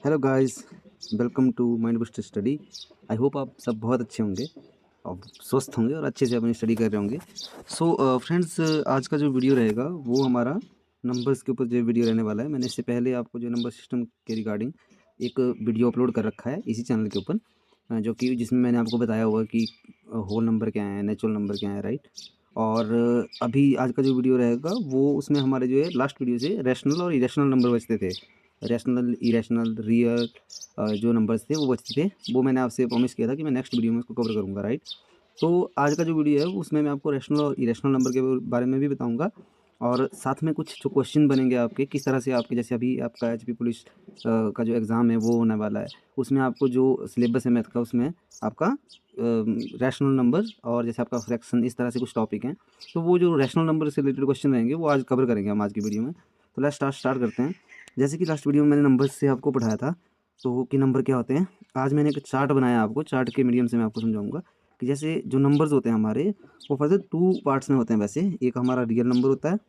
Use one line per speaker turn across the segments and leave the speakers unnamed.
Hello guys, welcome to mind booster study. I hope आप सब बहुत अच्छे होंगे और स्वस्थ होंगे और अच्छे से अपनी स्टडी कर रहे होंगे। सो फ्रेंड्स, आज का जो वीडियो रहेगा वो हमारा नंबर्स के ऊपर जो वीडियो रहने वाला है। मैंने इससे पहले आपको जो नंबर सिस्टम के रिगार्डिंग एक वीडियो अपलोड कर रखा है इसी चैनल के ऊपर, जो कि जिसमें मैंने आपको बताया हुआ कि होल नंबर क्या है, नेचुरल नंबर क्या है, राइट। और अभी आज का जो वीडियो रहेगा वो उसमें हमारे जो है लास्ट वीडियो से रैशनल और इरेशनल नंबर बचते थे। रैशनल, इरेशनल, रियल जो नंबर्स थे वो बचते थे। वो मैंने आपसे प्रॉमिस किया था कि मैं नेक्स्ट वीडियो में उसको कवर करूँगा, राइट। तो आज का जो वीडियो है उसमें मैं आपको रैशनल और इरेशनल नंबर के बारे में भी बताऊँगा, और साथ में कुछ जो क्वेश्चन बनेंगे आपके, किस तरह से आपके, जैसे अभी आपका एचपी पुलिस का जो एग्ज़ाम है वो होने वाला है, उसमें आपको जो सिलेबस है मैथ का उसमें आपका रैशनल नंबर और जैसे आपका फ्रैक्शन, इस तरह से कुछ टॉपिक हैं। तो वो जो रैशनल नंबर से रिलेटेड क्वेश्चन रहेंगे वो आज कवर करेंगे हम आज की वीडियो में। तो लेट्स स्टार्ट करते हैं। जैसे कि लास्ट वीडियो में मैंने नंबर्स से आपको पढ़ाया था तो कि नंबर क्या होते हैं। आज मैंने एक चार्ट बनाया, आपको चार्ट के मीडियम से मैं आपको समझाऊंगा कि जैसे जो नंबर्स होते हैं हमारे वो फर्दर टू पार्ट्स में होते हैं। वैसे एक हमारा रियल नंबर होता है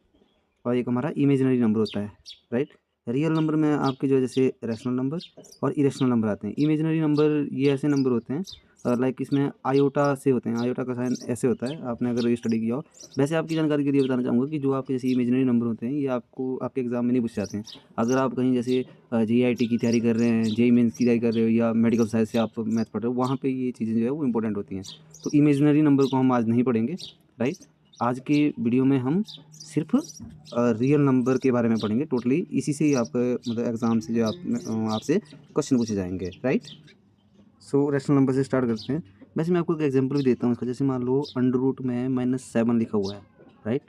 और एक हमारा इमेजिनरी नंबर होता है, राइट। रियल नंबर में आपके जो जैसे रैशनल नंबर और इरेशनल नंबर आते हैं। इमेजिनरी नंबर ये ऐसे नंबर होते हैं लाइक इसमें आयोटा से होते हैं। आयोटा का साइन ऐसे होता है, आपने अगर ये स्टडी किया हो। वैसे आपकी जानकारी के लिए बताना चाहूँगा कि जो आपके जैसे इमेजिनरी नंबर होते हैं ये आपको आपके एग्जाम में नहीं पूछे जाते हैं। अगर आप कहीं जैसे JIT की तैयारी कर रहे हैं, JEE मेंस की तैयारी कर रहे हो, या मेडिकल साइंस से आप मैथ पढ़ रहे हो, वहाँ पे ये चीज़ें जो है वो इंपॉर्टेंट होती हैं। तो इमेजिनरी नंबर को हम आज नहीं पढ़ेंगे, राइट। आज के वीडियो में हम सिर्फ रियल नंबर के बारे में पढ़ेंगे टोटली। इसी से ही आप मतलब एग्ज़ाम से जो आपसे क्वेश्चन पूछे जाएंगे, राइट। सो रैशनल नंबर से स्टार्ट करते हैं। वैसे मैं आपको एक एग्जांपल भी देता हूँ इसका। जैसे मान लो अंडर रूट में -7 लिखा हुआ है, राइट।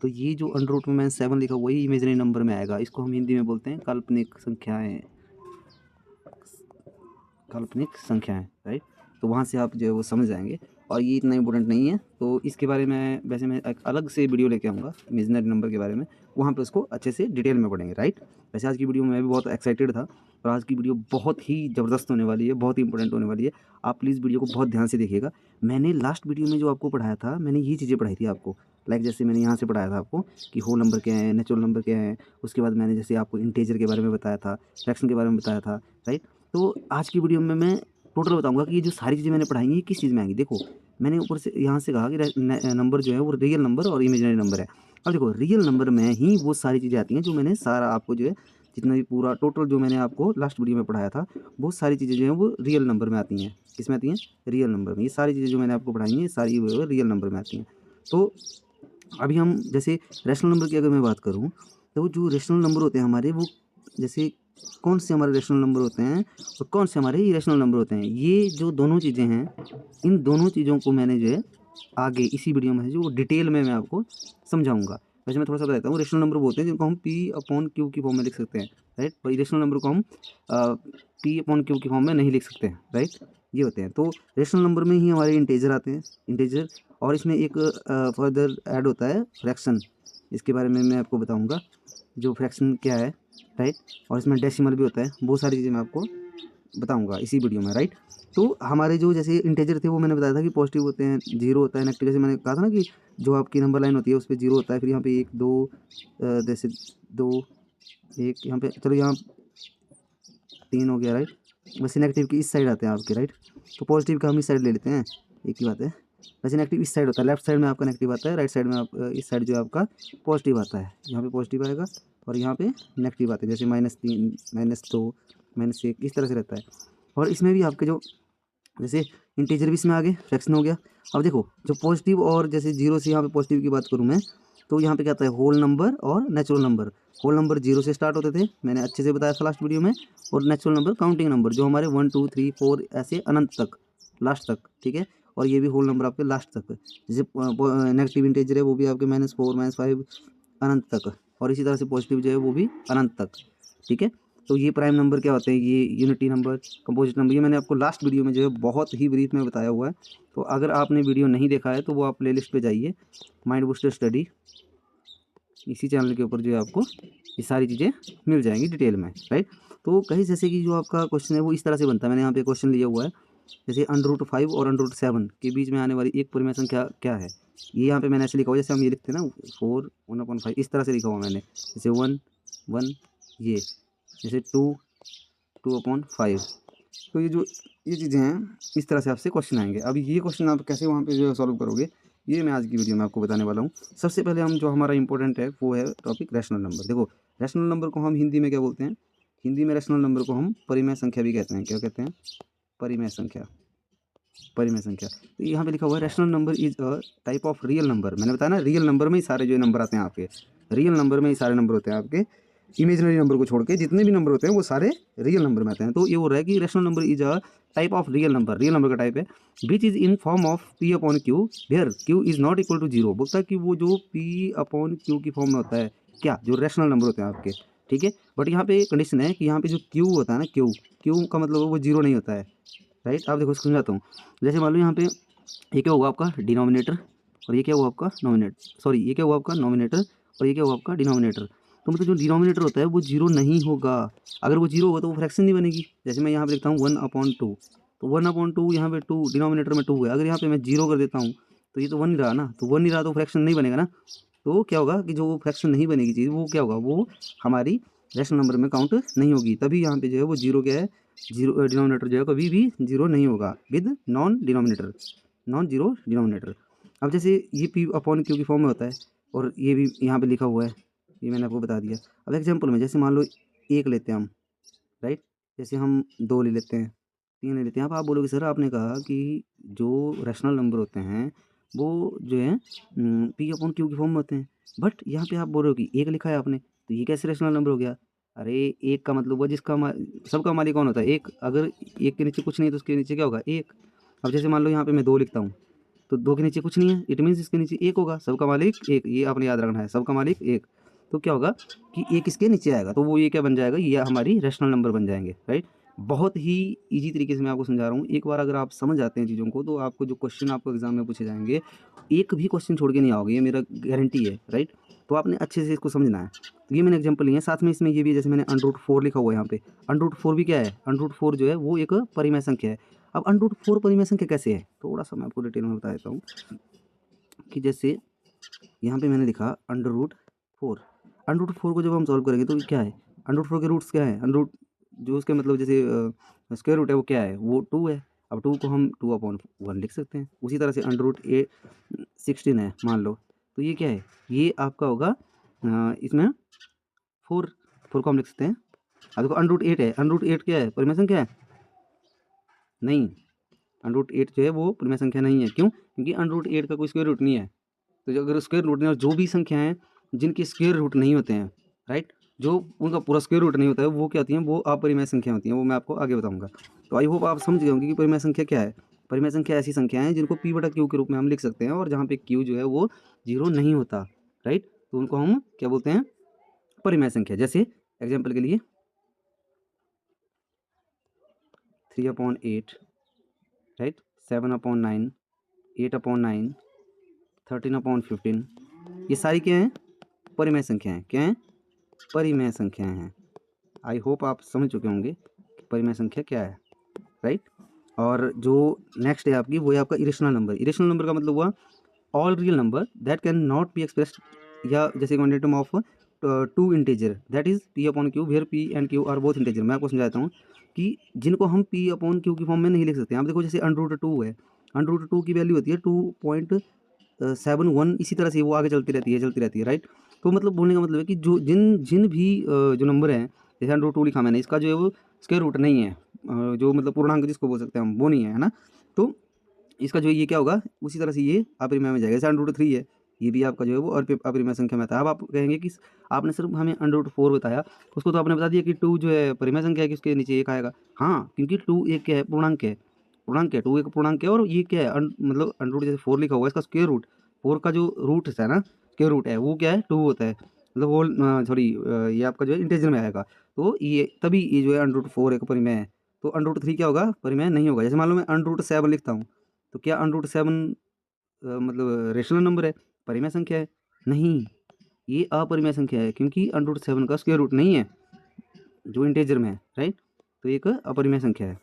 तो ये जो अंडर रूट में -7 लिखा हुआ है ये इमेजिनरी नंबर में आएगा। इसको हम हिंदी में बोलते हैं काल्पनिक संख्याएँ, काल्पनिक संख्याएँ, राइट। तो वहाँ से आप जो है वो समझ जाएंगे, और ये इतना इंपॉर्टेंट नहीं है। तो इसके बारे में वैसे मैं एक अलग से वीडियो लेके आऊँगा इमेजिनरी नंबर के बारे में, वहाँ पे उसको अच्छे से डिटेल में पढ़ेंगे, राइट। वैसे आज की वीडियो में मैं भी बहुत एक्साइटेड था, और आज की वीडियो बहुत ही ज़बरदस्त होने वाली है, बहुत ही इंपॉर्टेंट होने वाली है। आप प्लीज़ वीडियो को बहुत ध्यान से देखिएगा। मैंने लास्ट वीडियो में जो आपको पढ़ाया था, मैंने ये चीज़ें पढ़ाई थी आपको। लाइक जैसे मैंने यहाँ से पढ़ाया था आपको कि होल नंबर क्या है, नेचुरल नंबर क्या है। उसके बाद मैंने जैसे आपको इंटीजर के बारे में बताया था, फ्रैक्शन के बारे में बताया था, राइट। तो आज की वीडियो में मैं टोटल बताऊँगा कि ये जो सारी चीज़ें मैंने पढ़ाई हैं ये किस चीज़ में आएँगी। देखो, मैंने ऊपर से यहाँ से कहा कि नंबर जो है वो रियल नंबर और इमेजिनरी नंबर है। अब देखो, रियल नंबर में ही वो सारी चीज़ें आती हैं जो मैंने सारा आपको जो है, जितना भी पूरा टोटल जो मैंने आपको लास्ट वीडियो में पढ़ाया था, वो सारी चीज़ें जो हैं वो रियल नंबर में आती हैं। किसमें आती हैं? रियल नंबर में। ये सारी चीज़ें जो मैंने आपको पढ़ाई हैं ये सारी वो है रियल नंबर में आती हैं। तो अभी हम जैसे रैशनल नंबर की अगर मैं बात करूँ, तो जो रैशनल नंबर होते हैं हमारे, वो जैसे कौन से हमारे रैशनल नंबर होते हैं और कौन से हमारे इरेशनल नंबर होते हैं, ये जो दोनों चीज़ें हैं, इन दोनों चीज़ों को मैंने जो है आगे इसी वीडियो में जो डिटेल में मैं आपको समझाऊंगा। वैसे मैं थोड़ा सा बताता हूँ। रेशनल नंबर वो होते हैं जिनको हम P/Q की फॉर्म में लिख सकते हैं, राइट। पर इरेशनल नंबर को हम P/Q की फॉर्म में नहीं लिख सकते हैं, राइट। ये होते हैं। तो रेशनल नंबर में ही हमारे इंटेजर आते हैं, इंटेजर। और इसमें एक फर्दर ऐड होता है फ्रैक्शन। इसके बारे में मैं आपको बताऊंगा जो फ्रैक्शन क्या है, राइट। और इसमें डेसिमल भी होता है। वो सारी चीज़ें मैं आपको बताऊंगा इसी वीडियो में, राइट। तो हमारे जो जैसे इंटेजर थे वो मैंने बताया था कि पॉजिटिव होते हैं, जीरो होता है, नेगेटिव। जैसे मैंने कहा था ना कि जो आपकी नंबर लाइन होती है उस पर जीरो होता है, फिर यहाँ पे एक दो, जैसे दो, एक यहाँ पे, चलो यहाँ 3 हो गया, राइट। वैसे नेगेटिव की इस साइड आते हैं आपके, राइट। तो पॉजिटिव का हम इस साइड ले लेते हैं, एक ही बात है। वैसे नेगेटिव इस साइड होता है, लेफ्ट साइड में आपका नेगेटिव आता है, राइट साइड में आप इस साइड जो है आपका पॉजिटिव आता है। यहाँ पे पॉजिटिव आएगा और यहाँ पे नेगेटिव आते हैं, जैसे -3, -2, -1, इस तरह से रहता है। और इसमें भी आपके जो जैसे इंटीजर भी इसमें आ गए, फ्रैक्शन हो गया। अब देखो, जो पॉजिटिव और जैसे जीरो से यहाँ पे पॉजिटिव की बात करूँ मैं, तो यहाँ पे क्या आता है, होल नंबर और natural number. Whole number zero से स्टार्ट होते थे, मैंने अच्छे से बताया था लास्ट वीडियो में। और नेचुरल नंबर काउंटिंग नंबर जो हमारे 1 2 3 4 ऐसे अनंत तक, लास्ट तक, ठीक है। और ये भी होल नंबर आपके लास्ट तक। जैसे नेगेटिव इंटीजर है वो भी आपके -4 -5 अनंत तक, और इसी तरह से पॉजिटिव जो है वो भी अनंत तक, ठीक है। तो ये प्राइम नंबर क्या होते हैं, ये यूनिटी नंबर, कंपोजिट नंबर, ये मैंने आपको लास्ट वीडियो में जो है बहुत ही ब्रीफ में बताया हुआ है। तो अगर आपने वीडियो नहीं देखा है तो वो आप प्लेलिस्ट पे जाइए, माइंड बूस्टर स्टडी, इसी चैनल के ऊपर जो है आपको ये सारी चीज़ें मिल जाएंगी डिटेल में, राइट। तो कहीं जैसे कि जो आपका क्वेश्चन है वो इस तरह से बनता है। मैंने यहाँ पे क्वेश्चन लिया हुआ है, जैसे √5 और √7 के बीच में आने वाली एक परिमेय संख्या क्या है। ये यहाँ पे मैंने ऐसे लिखा हुआ, जैसे हम ये लिखते हैं ना 4 1/5, इस तरह से लिखा हुआ मैंने। जैसे 1 1, ये जैसे 2 2/5। तो ये चीज़ें हैं, इस तरह से आपसे क्वेश्चन आएंगे। अब ये क्वेश्चन आप कैसे वहाँ पे जो है सॉल्व करोगे, ये मैं आज की वीडियो में आपको बताने वाला हूँ। सबसे पहले हम जो हमारा इंपॉर्टेंट है वो है टॉपिक रैशनल नंबर। देखो, रैशनल नंबर को हम हिंदी में क्या बोलते हैं? हिंदी में रैशनल नंबर को हम परिमेय संख्या भी कहते हैं। क्या कहते हैं? परिमेय संख्या। परिमेय संख्या। तो यहाँ पे लिखा हुआ है rational number is a type of real number. मैंने बताया ना, रियल नंबर में ही सारे जो नंबर आते हैं आपके, रियल नंबर में ही सारे नंबर होते हैं आपके। इमेजिनरी नंबर को छोड़ के जितने भी नंबर होते हैं वो सारे रियल नंबर में आते हैं। तो ये हो रहा है कि rational number is a type of real number. Real number का टाइप है which is in form of P upon Q where Q is not equal to zero. बोलता है कि वो जो पी अपॉन क्यू की फॉर्म में होता है, क्या जो रैशनल नंबर होते हैं आपके, ठीक है। बट यहाँ पे कंडीशन है कि यहाँ पे जो क्यू होता है ना, क्यू क्यू का मतलब वो जीरो नहीं होता है, राइट। आप देखो समझाता हूँ। जैसे मान लो यहाँ पे ये क्या होगा आपका डिनोमिनेटर, और ये क्या हुआ आपका नोमिनेटर, सॉरी ये क्या हुआ आपका नोमिनेटर, और ये क्या हुआ आपका डिनोमिनेटर। तो मतलब जो डिनोमिनेटर होता है वो जीरो नहीं होगा। अगर वो जीरो होगा तो वो फ्रैक्शन नहीं बनेगी। जैसे मैं यहाँ पे लिखता हूँ 1/2, तो 1/2 यहाँ पे 2 डिनोमिनेटर में 2 है। अगर यहाँ पे मैं जीरो कर देता हूँ तो ये तो 1 ही रहा ना, तो 1 नहीं रहा तो फ्रैक्शन नहीं बनेगा ना। तो क्या होगा कि जो फ्रैक्शन नहीं बनेगी चीज़, वो क्या होगा, वो हमारी रैशनल नंबर में काउंट नहीं होगी। तभी यहाँ पे जो है वो जीरो क्या है, जीरो डिनोमिनेटर जो है कभी भी जीरो नहीं होगा with non denominator, non zero denominator. अब जैसे ये पी अपॉन क्यू की फॉर्म में होता है, और ये भी यहाँ पे लिखा हुआ है, ये मैंने आपको बता दिया। अब एग्जांपल में जैसे मान लो 1 लेते हैं हम, राइट। जैसे हम 2 ले लेते हैं, 3 ले लेते हैं। अब आप बोलोगे सर आपने कहा कि जो रैशनल नंबर होते हैं वो जो है पी अपॉन क्यू की फॉर्म में होते हैं, बट यहाँ पे आप बोल रहे हो कि 1 लिखा है आपने, तो ये कैसे रैशनल नंबर हो गया? अरे 1 का मतलब वो जिसका सबका मालिक कौन होता है? 1। अगर 1 के नीचे कुछ नहीं तो उसके नीचे क्या होगा? 1। अब जैसे मान लो यहाँ पे मैं 2 लिखता हूँ, तो 2 के नीचे कुछ नहीं है, इट मीन्स इसके नीचे 1 होगा। सबका मालिक 1, ये आपने याद रखना है, सबका मालिक 1। तो क्या होगा कि 1 इसके नीचे आएगा, तो वो ये क्या बन जाएगा, ये हमारी रैशनल नंबर बन जाएंगे, राइट। बहुत ही ईजी तरीके से मैं आपको समझा रहा हूँ। एक बार अगर आप समझ जाते हैं चीज़ों को, तो आपको जो क्वेश्चन आपको एग्जाम में पूछे जाएंगे, एक भी क्वेश्चन छोड़ के नहीं आओगे, ये मेरा गारंटी है, राइट। तो आपने अच्छे से इसको समझना है। तो ये मैंने एग्जाम्पल लिया है, साथ में इसमें ये भी है, जैसे मैंने √4 लिखा हुआ है यहाँ पे। √4 भी क्या है? √4 जो है वो एक परिमेय संख्या है। अब √4 परिमेय संख्या कैसे है, थोड़ा सा मैं आपको डिटेल में बता देता हूँ। कि जैसे यहाँ पे मैंने लिखा √4, √4 को जब हम सॉल्व करेंगे तो क्या है, √4 के रूट्स क्या है, अंडर जो उसके मतलब जैसे स्क्वायर रूट है वो क्या है, वो 2 है। अब 2 को हम 2/1 लिख सकते हैं। उसी तरह से √16 है मान लो, तो ये क्या है, ये आपका होगा इसमें 4 को हम लिख सकते हैं। अब देखो √8 है, √8 क्या है, परिमेय संख्या है? नहीं, √8 जो है वो परिमेय संख्या नहीं है। क्यों? क्योंकि √8 का कोई स्क्वायर रूट नहीं है। तो जो अगर स्क्वायर रूट नहीं, और जो भी संख्याएं जिनके स्क्वायर रूट नहीं होते हैं, राइट, जो उनका पूरा स्क्वायर रूट नहीं होता है, वो क्या होती हैं, वो अपरिमेय संख्या होती हैं। वो मैं आपको आगे बताऊंगा। तो आई होप आप समझ गए होंगे कि परिमेय संख्या क्या है। परिमेय संख्या ऐसी संख्या है जिनको p/q के रूप में हम लिख सकते हैं, और जहाँ पे q जो है वो जीरो नहीं होता, राइट। तो उनको हम क्या बोलते हैं, परिमेय संख्या। जैसे एग्जाम्पल के लिए 3/8, राइट, 7/9, 8/9, 13/15, ये सारी क्या हैं, परिमेय संख्याएं। क्या हैं? परिमेय संख्याएं हैं। आई होप आप समझ चुके होंगे कि परिमेय संख्या क्या है, राइट। और जो नेक्स्ट है आपकी, वो है आपका इरेशनल नंबर। इरेशनल नंबर का मतलब हुआ all real number that can not be expressed, या जैसे quotient of 2 integer that is p/q where p and q are both integer. मैं आपको समझाता हूँ कि जिनको हम p/q की फॉर्म में नहीं लिख सकते। आप देखो जैसे √2 है, √2 की वैल्यू होती है 2.71। इसी तरह से वो आगे चलती रहती है, राइट। तो मतलब बोलने का मतलब है कि जो जिन जिन भी जो नंबर हैं, जैसे √2 लिखा मैंने, इसका जो है वो स्क्वायर रूट नहीं है, जो मतलब पूर्णांक जिसको बोल सकते हैं हम, वो नहीं है ना। तो इसका जो है ये क्या होगा, उसी तरह से ये अपरिमेय में जाएगा। जैसे √3 है, ये भी आपका जो है वो और अपरिमेय संख्या में आता है। अब आप कहेंगे कि आपने सिर्फ हमें √4 बताया, उसको तो आपने बता दिया कि 2 जो है परिमेय संख्या है कि उसके नीचे 1 आएगा। हाँ, क्योंकि 2 एक क्या है, पूर्णांक है, 2 एक पूर्णांक है। और ये क्या है, मतलब √ जैसे 4 लिखा हुआ है, इसका स्क्वायर रूट, 4 का जो रूट है ना, स्क्वायर रूट है, वो क्या है, 2 होता है। मतलब होल सॉरी ये आपका जो है इंटीजर में आएगा। तो ये तभी ये जो है √4 एक परिमेय है। तो √3 क्या होगा, परिमेय नहीं होगा। जैसे मान लो मैं √7 लिखता हूँ, तो क्या √7 मतलब रेशनल नंबर है, परिमेय संख्या है? नहीं, ये अपरिमेय संख्या है, क्योंकि √7 का स्क्वायर रूट नहीं है जो इंटीजर में है, राइट। तो एक अपरिमेय संख्या है,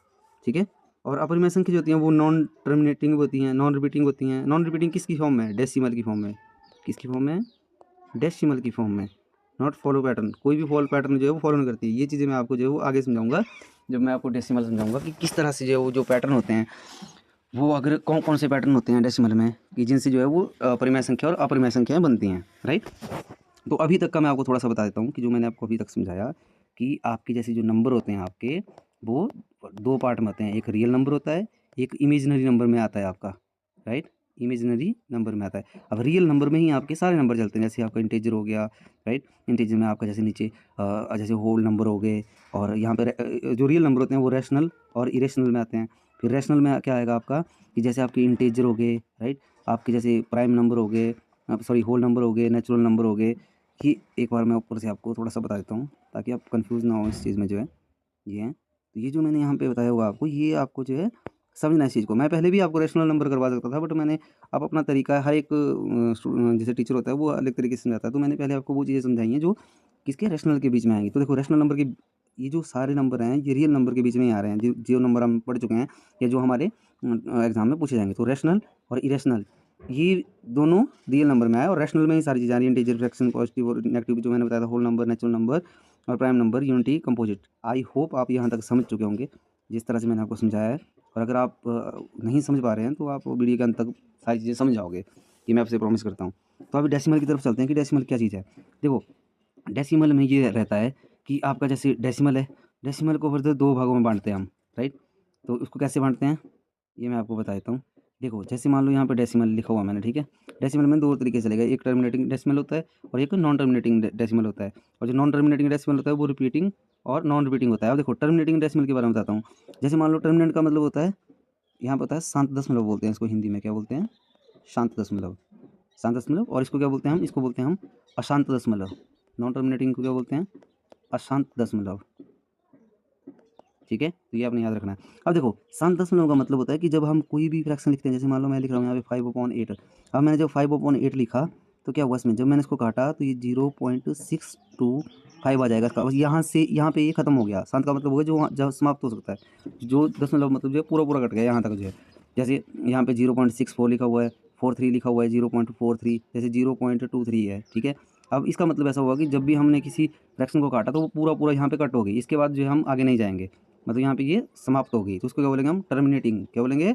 ठीक है। और अपरिमेय संख्या जो होती हैं वो नॉन टर्मिनेटिंग होती हैं, नॉन रिपीटिंग होती हैं। नॉन रिपीटिंग किसकी फॉर्म में है? डेसिमल की फॉर्म में। किसकी फॉर्म में? डेसिमल की फॉर्म में। नॉट फॉलो पैटर्न, कोई भी फॉलो पैटर्न जो है वो फॉलो नहीं करती है। ये चीज़ें मैं आपको जो है वो आगे समझाऊंगा। जब मैं आपको डेसिमल समझाऊंगा कि किस तरह से जो जो पैटर्न होते हैं वो अगर कौन कौन से पैटर्न होते हैं डेसिमल में कि जिनसे जो है वो परिमेय संख्या और अपरिमेय संख्याएं बनती हैं, राइट। तो अभी तक का मैं आपको थोड़ा सा बता देता हूँ कि जो मैंने आपको अभी तक समझाया कि आपके जैसे जो नंबर होते हैं आपके, वो 2 पार्ट में आते हैं। एक रियल नंबर होता है, एक इमेजिनरी नंबर में आता है आपका, राइट। इमेजिनरी नंबर में आता है। अब रियल नंबर में ही आपके सारे नंबर चलते हैं, जैसे आपका इंटीजर हो गया, राइट। इंटीजर में आपका जैसे नीचे जैसे होल नंबर हो गए, और यहाँ पर जो रियल नंबर होते हैं वो रैशनल और इरेशनल में आते हैं। फिर रैशनल में क्या आएगा आपका कि जैसे आपके इंटीजर हो गए, राइट, आपके जैसे प्राइम नंबर हो गए, सॉरी होल नंबर हो गए, नेचुरल नंबर हो गए। कि एक बार मैं ऊपर से आपको थोड़ा सा बता देता हूँ ताकि आप कंफ्यूज ना हो इस चीज़ में जो है ये है। तो ये जो मैंने यहाँ पे बताया होगा आपको, ये आपको जो है समझना है इस चीज़ को। मैं पहले भी आपको रैशनल नंबर करवा सकता था, बट मैंने अब अपना तरीका, हर एक जैसे टीचर होता है वो अलग तरीके से समझाता है, तो मैंने पहले आपको वो चीज़ें समझाई हैं जो किसके रैशनल के बीच में आएंगी। तो देखो रैशनल नंबर के ये जो सारे नंबर हैं ये रियल नंबर के बीच में ही आ रहे हैं, जो नंबर हम पढ़ चुके हैं या जो हमारे एग्जाम में पूछे जाएंगे। तो रैशनल और इरेशनल ये दोनों रियल नंबर में आए, और रैशनल में ही सारी चीज़ें आ रही हैं, इंटीजर, फ्रैक्शन, पॉजिटिव और नेगेटिव, जो मैंने बताया था, होल नंबर, नेचुरल नंबर और प्राइम नंबर, यूनिटी, कंपोजिट। आई होप आप यहाँ तक समझ चुके होंगे जिस तरह से मैंने आपको समझाया है। और अगर आप नहीं समझ पा रहे हैं तो आप वीडियो के अंत तक सारी चीज़ें समझ जाओगे, ये मैं आपसे प्रॉमिस करता हूँ। तो अभी डेसिमल की तरफ चलते हैं कि डेसिमल क्या चीज़ है। देखो डेसिमल में ये रहता है कि आपका जैसे डेसिमल है, डेसिमल को फिर 2 भागों में बांटते हैं हम, राइट। तो उसको कैसे बांटते हैं ये मैं आपको बता देता हूँ। देखो जैसे मान लो यहाँ पे डेसिमल लिखा हुआ मैंने, ठीक है। डेसिमल में 2 तरीके से चलेगा, एक टर्मिनेटिंग डेसिमल होता है और एक नॉन टर्मिनेटिंग डेसिमल होता है। और जो नॉन टर्मिनेटिंग डेसिमल होता है वो रिपीटिंग और नॉन रिपीटिंग होता है। अब देखो टर्मिनेटिंग डेसिमल के बारे में बताता हूँ। जैसे मान लो टर्मिनेट का मतलब होता है, यहाँ पर होता है शांत दशमलव, बोलते हैं इसको हिंदी में, क्या बोलते हैं, शांत दशमलव, शांत दशमलव। और इसको क्या बोलते हैं हम, इसको बोलते हैं हम अशांत दशमलव। नॉन टर्मिनेटिंग को क्या बोलते हैं, अशांत दशमलव, ठीक है। तो ये आपने याद रखना है। अब देखो शांत दशमलव का मतलब होता है कि जब हम कोई भी फ्रैक्शन लिखते हैं, जैसे मान लो मैं लिख रहा हूँ यहाँ पे 5/8। अब मैंने जब 5/8 लिखा तो क्या हुआ इसमें, जब मैंने इसको काटा तो ये 0.625 आ जाएगा इसका। बस यहाँ से यहाँ पे ये खत्म हो गया। शांत का मतलब हो गया जो जब समाप्त हो सकता है, जो दशमलव मतलब जो है पूरा पूरा कट गया यहाँ तक जो है। जैसे यहाँ पे 0.64 लिखा हुआ है, 43 लिखा हुआ है, 0.43, जैसे 0.23 है, ठीक है। अब इसका मतलब ऐसा हुआ कि जब भी हमने किसी फ्रैक्शन को काटा तो वो पूरा पूरा यहाँ पे कट हो गई, इसके बाद जो है हम आगे नहीं जाएंगे, मतलब यहाँ पे ये समाप्त हो गई। तो उसको क्या बोलेंगे हम, टर्मिनेटिंग, क्या बोलेंगे,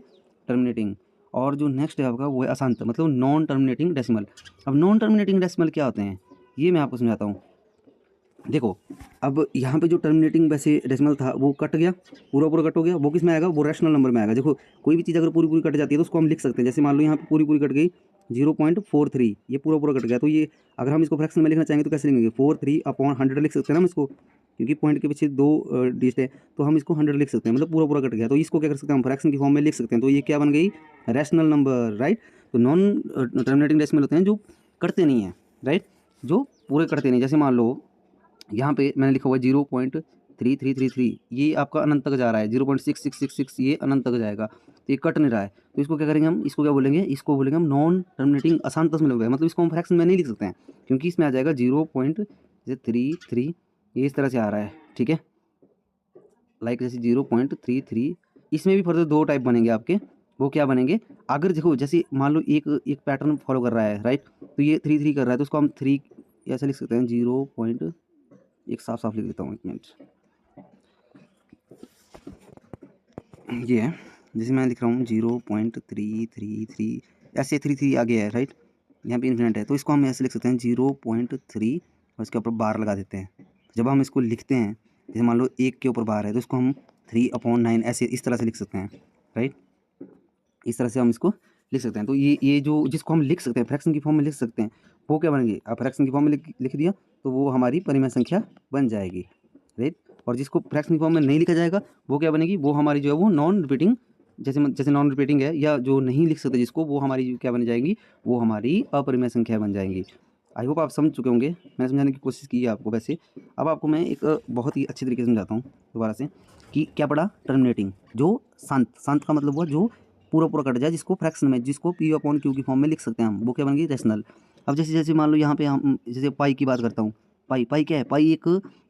टर्मिनेटिंग। और जो नेक्स्ट है आपका वो है अशांत, मतलब नॉन टर्मिनेटिंग डेसिमल। अब नॉन टर्मिनेटिंग डेसिमल क्या होते हैं ये मैं आपको समझाता हूँ। देखो अब यहाँ पे जो टर्मिनेटिंग वैसे डेसिमल था वो कट गया, पूरा पूरा कट हो गया, वो किस में आएगा, वो रैशनल नंबर में आएगा। देखो कोई भी चीज़ अगर पूरी पूरी कट जाती है तो उसको हम लिख सकते हैं। जैसे मान लो यहाँ पे पूरी पूरी कट गई 0.43, ये पूरा पूरा कट गया, तो ये अगर हम इसको फ्रैक्शन में लिखना चाहेंगे तो कैसे लिखेंगे, 43/100 लिख सकते हैं ना हम इसको, क्योंकि पॉइंट के पीछे 2 डिजिट है तो हम इसको 100 लिख सकते हैं, मतलब पूरा पूरा कट गया। तो इसको क्या कर सकते हैं हम, फ्रैक्शन की फॉर्म में लिख सकते हैं। तो ये क्या बन गई, रैशनल नंबर, राइट। तो नॉन टर्मिनेटिंग डेसिमल होते हैं जो कटते नहीं हैं, राइट, जो पूरे कटते नहीं। जैसे मान लो यहाँ पे मैंने लिखा हुआ है 0.3333, ये आपका अनंत तक जा रहा है, 0.6666 ये अनंत तक जाएगा, तो ये कट नहीं रहा है। तो इसको क्या करेंगे हम, इसको क्या बोलेंगे, इसको बोलेंगे हम नॉन टर्मिनेटिंग अशांत दशमलव है। मतलब इसको हम फ्रैक्शन में नहीं लिख सकते हैं क्योंकि इसमें आ जाएगा 0.33, ये इस तरह से आ रहा है, ठीक है, लाइक जैसे 0.33। इसमें भी फर्दर 2 टाइप बनेंगे आपके, वो क्या बनेंगे, अगर देखो जैसे मान लो एक एक पैटर्न फॉलो कर रहा है, राइट, तो ये 3 कर रहा है तो उसको हम 3 ऐसे लिख सकते हैं, 0. एक साफ साफ लिख देता हूँ, 1 मिनट, ये है, जैसे मैं लिख रहा हूँ 0.333, ऐसे 3 आगे है, राइट, यहाँ पे इन्फिनिट है, तो इसको हम ऐसे लिख सकते हैं 0.3 और इसके ऊपर बार लगा देते हैं। जब हम इसको लिखते हैं, जैसे मान लो 1 के ऊपर बार है तो इसको हम 3/9 ऐसे इस तरह से लिख सकते हैं, राइट, इस तरह से हम इसको लिख सकते हैं। तो ये जो जिसको हम लिख सकते हैं फ्रैक्शन की फॉर्म में लिख सकते हैं, वो क्या बनेगी, आप फ्रैक्शन की फॉर्म में लिख दिया तो वो हमारी परिमेय संख्या बन जाएगी, राइट। और जिसको फ्रैक्शन की फॉर्म में नहीं लिखा जाएगा वो क्या बनेगी, वो हमारी जो है वो नॉन रिपीटिंग, जैसे नॉन रिपीटिंग है या जो नहीं लिख सकते जिसको, वो हमारी क्या बन जाएंगी, वो हमारी अपरिमेय संख्या बन जाएंगी। आई होप आप समझ चुके होंगे, मैंने समझाने की कोशिश की है आपको वैसे। अब आपको मैं एक बहुत ही अच्छी तरीके से समझाता हूँ दोबारा से कि क्या पड़ा, टर्मिनेटिंग, जो शांत का मतलब हुआ जो पूरा पूरा कट जाए, जिसको फ्रैक्शन में, जिसको P/Q की फॉर्म में लिख सकते हैं हम, वो क्या बन गई, रैशनल। अब जैसे जैसे मान लो यहाँ पे हम जैसे पाई की बात करता हूँ, पाई क्या है, पाई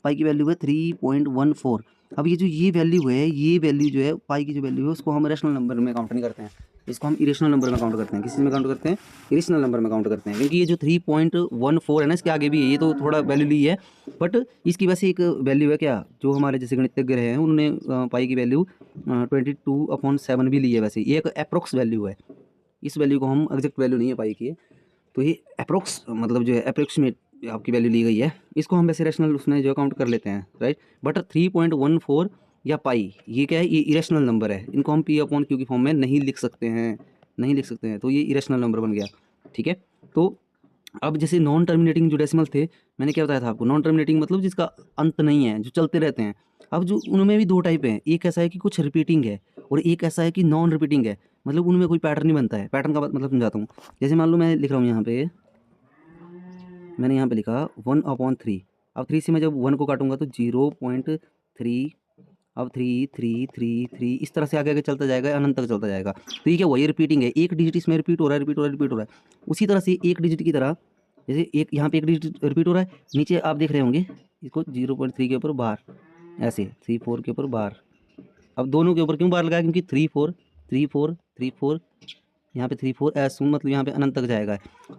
की वैल्यू है 3.14। अब ये जो ये वैल्यू है, ये वैल्यू जो है पाई की जो वैल्यू है उसको हम रैशनल नंबर में काउंट नहीं करते हैं, इसको हम इरेशनल नंबर में काउंट करते हैं। किस चीज़ में काउंट करते हैं? इरेशनल नंबर में काउंट करते हैं, क्योंकि ये जो 3.14 है ना, इसके आगे भी है, ये तो थोड़ा वैल्यू ली है, बट इसकी वैसे एक वैल्यू है क्या, जो हमारे जैसे गणितज्ञ रहे हैं उन्होंने पाई की वैल्यू 22/7 भी ली है। वैसे ये एक अप्रोक्स वैल्यू है, इस वैल्यू को हम एग्जैक्ट वैल्यू नहीं है पाई की, तो ये अप्रोक्स मतलब जो है अप्रोक्सीमेट आपकी वैल्यू ली गई है। इसको हम वैसे रेशनल उसमें जो काउंट कर लेते हैं, राइट। बट 3.14 या पाई ये क्या है? ये इरेशनल नंबर है, इनको हम पी अपॉन क्यू की फॉर्म में नहीं लिख सकते हैं, नहीं लिख सकते हैं, तो ये इरेशनल नंबर बन गया, ठीक है। तो अब जैसे नॉन टर्मिनेटिंग जो डेसिमल थे, मैंने क्या बताया था आपको, नॉन टर्मिनेटिंग मतलब जिसका अंत नहीं है, जो चलते रहते हैं। अब जो उनमें भी दो टाइप हैं, एक ऐसा है कि कुछ रिपीटिंग है और एक ऐसा है कि नॉन रिपीटिंग है, मतलब उनमें कोई पैटर्न नहीं बनता है। पैटर्न का मतलब समझाता हूँ। जैसे मान लो मैं लिख रहा हूँ यहाँ पे, मैंने यहाँ पे लिखा 1/3। अब 3 से मैं जब 1 को काटूंगा तो 0.3, अब 3 3 3 3 इस तरह से आगे आगे चलता जाएगा, अनंत तक चलता जाएगा। तो ये क्या हुआ? ये रिपीटिंग है, एक डिजिट इसमें रिपीट हो रहा है, रिपीट हो रहा है, रिपीट हो रहा है। उसी तरह से एक डिजिट की तरह, जैसे एक यहाँ पे एक डिजिट रिपीट हो रहा है, नीचे आप देख रहे होंगे इसको 0.3 के ऊपर बार, ऐसे 3 4 के ऊपर बार। अब दोनों के ऊपर क्यों बार लगाया? क्योंकि 3 4 3 4 3 4, यहाँ पे 3 4 ऐसे मतलब यहाँ पे अनंत तक जाएगा।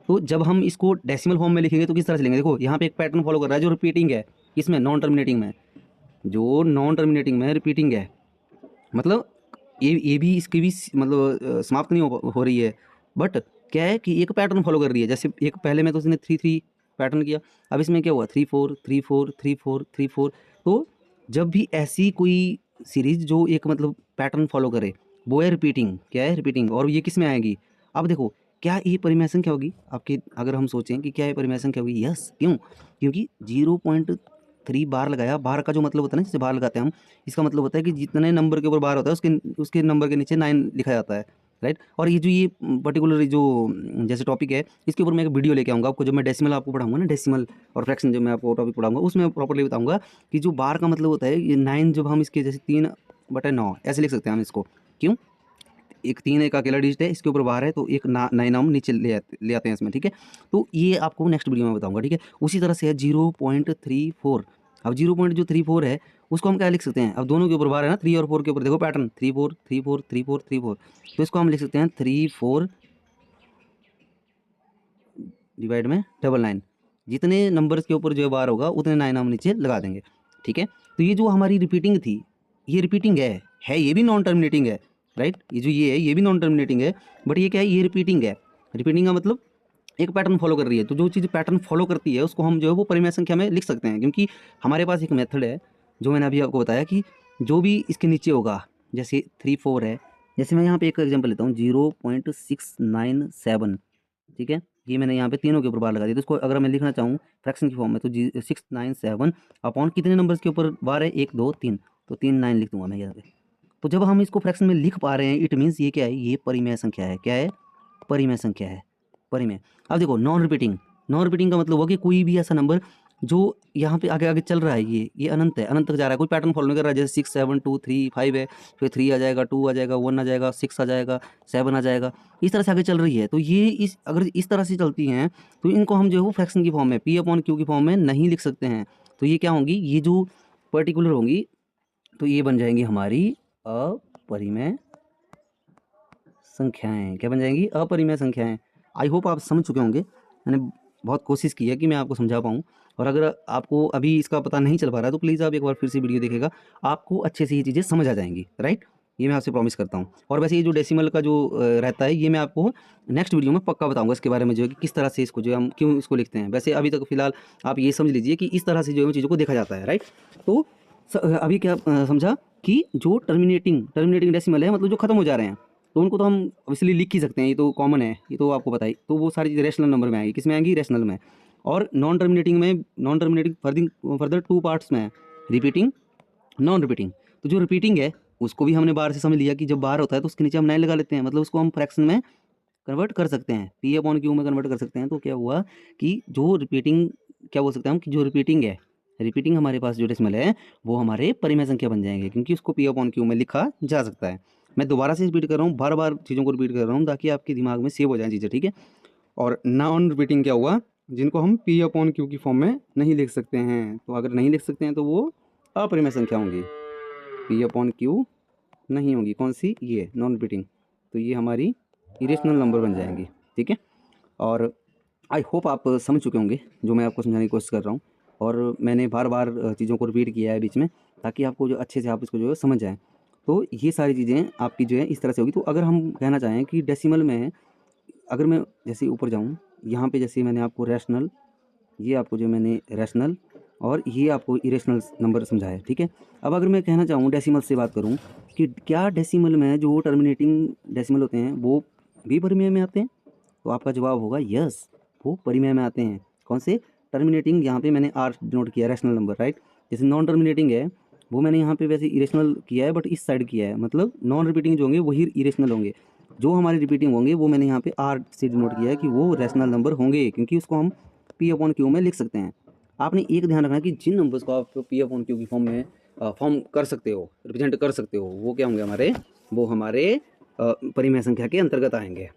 तो जब हम इसको डेसिमल फॉर्म में लिखेंगे तो किस तरह से लिखेंगे? देखो यहाँ पे एक पैटर्न फॉलो कर रहा है जो रिपीटिंग है, किसमें? नॉन टर्मिनेटिंग में। जो नॉन टर्मिनेटिंग में रिपीटिंग है, मतलब ये भी इसकी भी मतलब समाप्त नहीं हो रही है, बट क्या है कि एक पैटर्न फॉलो कर रही है। जैसे एक पहले में तो उसने 3 3 पैटर्न किया, अब इसमें क्या हुआ? 3 4 3 4 3 4 3 4। तो जब भी ऐसी कोई सीरीज जो एक मतलब पैटर्न फॉलो करे, वो है रिपीटिंग। क्या है? रिपीटिंग। और ये किस में आएगी? अब देखो, क्या ये परिमेय संख्या होगी आपके? अगर हम सोचें कि क्या ये परिमेय संख्या होगी, यस। क्यों? क्योंकि 0.3 बार लगाया। बार का जो मतलब होता है ना, जैसे बार लगाते हैं हम, इसका मतलब होता है कि जितने नंबर के ऊपर बार होता है उसके उसके नंबर के नीचे 9 लिखा जाता है, राइट। और ये जो ये पर्टिकुलर जो जैसे टॉपिक है, इसके ऊपर मैं एक वीडियो लेके आऊँगा आपको, जब मैं डेसिमल आपको पढ़ाऊंगा ना, डेसिमल और फ्रैक्शन जब मैं आपको टॉपिक पढ़ाऊंगा, उसमें प्रॉपर्ली बताऊंगा कि जो बार का मतलब होता है ये 9, जब हम इसके जैसे 3/9 ऐसे लिख सकते हैं हम इसको। क्यों? एक 3 एक अकेला डिजिट है, इसके ऊपर बार है, तो एक 9 हम नीचे ले आते हैं इसमें, ठीक है। तो ये आपको नेक्स्ट वीडियो में बताऊंगा, ठीक है। उसी तरह से है 0.34। अब 0.34 है, उसको हम क्या लिख सकते हैं? अब दोनों के ऊपर बार है ना, 3 और 4 के ऊपर, देखो पैटर्न 3 4 3 4 3 4 3 4। तो इसको हम लिख सकते हैं 3 4 डिवाइड में 999। जितने नंबर्स के ऊपर जो बार होगा उतने 9 हम नीचे लगा देंगे, ठीक है। तो ये जो हमारी रिपीटिंग थी, ये रिपीटिंग है, ये भी नॉन टर्मिनेटिंग है, राइट। ये जो ये है ये भी नॉन टर्मिनेटिंग है, बट ये क्या है? ये रिपीटिंग है। रिपीटिंग का मतलब एक पैटर्न फॉलो कर रही है। तो जो चीज़ पैटर्न फॉलो करती है उसको हम जो है वो परिमेय संख्या में लिख सकते हैं, क्योंकि हमारे पास एक मेथड है जो मैंने अभी आपको बताया कि जो भी इसके नीचे होगा, जैसे 3 4 है, जैसे मैं यहाँ पे एक एग्जांपल लेता हूँ 0.697, ठीक है। ये मैंने यहाँ पे तीनों के ऊपर बार लगा दी। तो इसको अगर मैं लिखना चाहूँ फ्रैक्शन की फॉर्म में, तो 697 अपॉन कितने नंबर्स के ऊपर बार है? 1 2 3, तो 3 9 लिख दूंगा मैं यहाँ पे। तो जब हम इसको फ्रैक्शन में लिख पा रहे हैं, इट मीन्स ये क्या है? ये परिमेय संख्या है। क्या है? परिमेय संख्या है, परिमेय। अब देखो नॉन रिपीटिंग, नॉन रिपीटिंग का मतलब हुआ कि कोई भी ऐसा नंबर जो यहाँ पे आगे आगे चल रहा है, ये अनंत है, अनंत तक जा रहा है, कोई पैटर्न फॉलो नहीं कर रहा है। जैसे 6 7 2 3 5 है, फिर 3 आ जाएगा, 2 आ जाएगा, 1 आ जाएगा, 6 आ जाएगा, 7 आ जाएगा, इस तरह से आगे चल रही है। तो ये अगर इस तरह से चलती हैं तो इनको हम जो है वो फ्रैक्शन की फॉर्म में, पी अपॉन क्यू की फॉर्म में नहीं लिख सकते हैं। तो ये क्या होंगी? ये जो पर्टिकुलर होंगी, तो ये बन जाएंगी हमारी अपरिमेय संख्याएं। क्या बन जाएंगी? अपरिमेय संख्याएं। आई होप आप समझ चुके होंगे। मैंने बहुत कोशिश की है कि मैं आपको समझा पाऊँ, और अगर आपको अभी इसका पता नहीं चल पा रहा है तो प्लीज़ आप एक बार फिर से वीडियो देखिएगा, आपको अच्छे से ये चीज़ें समझ आ जाएंगी, राइट। ये मैं आपसे प्रॉमिस करता हूँ। और वैसे ये जो डेसिमल का जो रहता है, ये मैं आपको नेक्स्ट वीडियो में पक्का बताऊंगा इसके बारे में, जो है कि किस तरह से इसको जो है हम क्यों इसको लिखते हैं। वैसे अभी तक फिलहाल आप ये समझ लीजिए कि इस तरह से जो है चीज़ों को देखा जाता है, राइट। तो अभी क्या समझा कि जो टर्मिनेटिंग डेसिमल है, मतलब जो खत्म हो जा रहे हैं, तो उनको तो हम ऑब्वियसली लिख ही सकते हैं, ये तो कॉमन है, ये तो आपको पता ही। तो वो सारी चीज़ें रैशनल नंबर में आएगी। किस में आएंगी? रैशनल में। और नॉन टर्मिनेटिंग फर्दर 2 पार्ट्स में है, रिपीटिंग, नॉन रिपीटिंग। तो जो रिपीटिंग है उसको भी हमने बार से समझ लिया कि जब बार होता है तो उसके नीचे हम 9 लगा लेते हैं, मतलब उसको हम फ्रैक्शन में कन्वर्ट कर सकते हैं, पी अपॉन क्यू में कन्वर्ट कर सकते हैं। तो क्या हुआ कि जो रिपीटिंग, क्या बोल सकते हैं हम कि जो रिपीटिंग है, रिपीटिंग हमारे पास जो डेसिमल है वो हमारे परिमेय संख्या बन जाएंगे, क्योंकि उसको पी अपॉन क्यू में लिखा जा सकता है। मैं दोबारा से रिपीट कर रहा हूँ, बार बार चीज़ों को रिपीट कर रहा हूँ ताकि आपके दिमाग में सेव हो जाए चीज़ें, ठीक है। और नॉन रिपीटिंग क्या हुआ? जिनको हम पी अपॉन क्यू की फॉर्म में नहीं लिख सकते हैं। तो अगर नहीं लिख सकते हैं तो वो अपरिमेय संख्या होंगी, पी अपॉन क्यू नहीं होंगी। कौन सी? ये नॉन रिपीटिंग, तो ये हमारी इरेशनल नंबर बन जाएंगी, ठीक है। और आई होप आप समझ चुके होंगे जो मैं आपको समझाने की कोशिश कर रहा हूँ, और मैंने बार बार चीज़ों को रिपीट किया है बीच में, ताकि आपको जो अच्छे से आप इसको जो है समझ जाएँ। तो ये सारी चीज़ें आपकी जो है इस तरह से होगी। तो अगर हम कहना चाहें कि डेसिमल में, अगर मैं जैसे ऊपर जाऊँ, यहाँ पे जैसे मैंने आपको रैशनल, ये आपको जो मैंने रैशनल और ये आपको इरेशनल नंबर समझाया है, ठीक है। अब अगर मैं कहना चाहूँ डेसिमल से बात करूँ कि क्या डेसिमल में जो टर्मिनेटिंग डेसिमल होते हैं वो भी परिमेय में आते हैं, तो आपका जवाब होगा यस, वो परिमेय में आते हैं। कौन से? टर्मिनेटिंग, यहाँ पे मैंने आर डिनोट किया रैशनल नंबर, राइट। जैसे नॉन टर्मिनेटिंग है वो मैंने यहाँ पे वैसे इरेशनल किया है, बट इस साइड किया है, मतलब नॉन रिपीटिंग जो होंगे वही इरेशनल होंगे, जो हमारे रिपीटिंग होंगे वो मैंने यहाँ पे आर से डिनोट किया है कि वो रैशनल नंबर होंगे, क्योंकि उसको हम पी अपॉन क्यू में लिख सकते हैं। आपने एक ध्यान रखना है कि जिन नंबर्स को आप पी अपॉन क्यू की फॉर्म में फॉर्म कर सकते हो, रिप्रेजेंट कर सकते हो, वो क्या होंगे हमारे, वो हमारे परिमेय संख्या के अंतर्गत आएंगे।